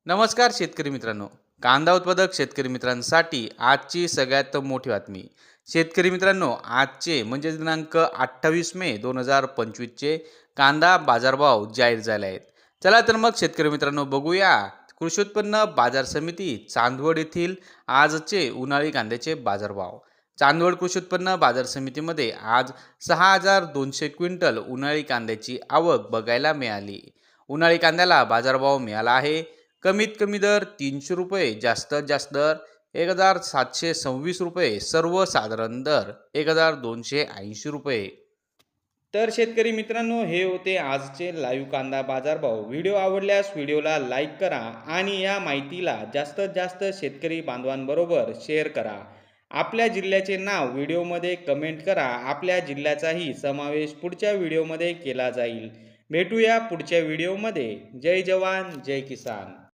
नमस्कार शेतकरी मित्रांनो. कांदा उत्पादक शेतकरी मित्रांसाठी आजची सगळ्यात मोठी बातमी. शेतकरी मित्रांनो, आजचे म्हणजे दिनांक 28 मे 2025चे कांदा बाजारभाव जाहीर झाले आहेत. चला तर मग शेतकरी मित्रांनो बघूया कृषी उत्पन्न बाजार समिती चांदवड येथील आजचे उन्हाळी कांद्याचे बाजारभाव. चांदवड कृषी उत्पन्न बाजार समितीमध्ये आज 6,200 क्विंटल उन्हाळी कांद्याची आवक बघायला मिळाली. उन्हाळी कांद्याला बाजारभाव मिळाला आहे. कमीत कमी दर 300 रुपये, जास्तीत जास्त दर 1,726 रुपये, सर्वसाधारण दर 1,280 रुपये. तर शेतकरी मित्रांनो, हे होते आजचे लाईव्ह कांदा बाजारभाव. व्हिडिओ आवडल्यास व्हिडिओला लाईक करा आणि या माहितीला जास्तीत जास्त शेतकरी बांधवांबरोबर शेअर करा. आपल्या जिल्ह्याचे नाव व्हिडिओमध्ये कमेंट करा. आपल्या जिल्ह्याचाही समावेश पुढच्या व्हिडिओमध्ये केला जाईल. भेटूया पुढच्या व्हिडिओमध्ये. जय जवान जय किसान.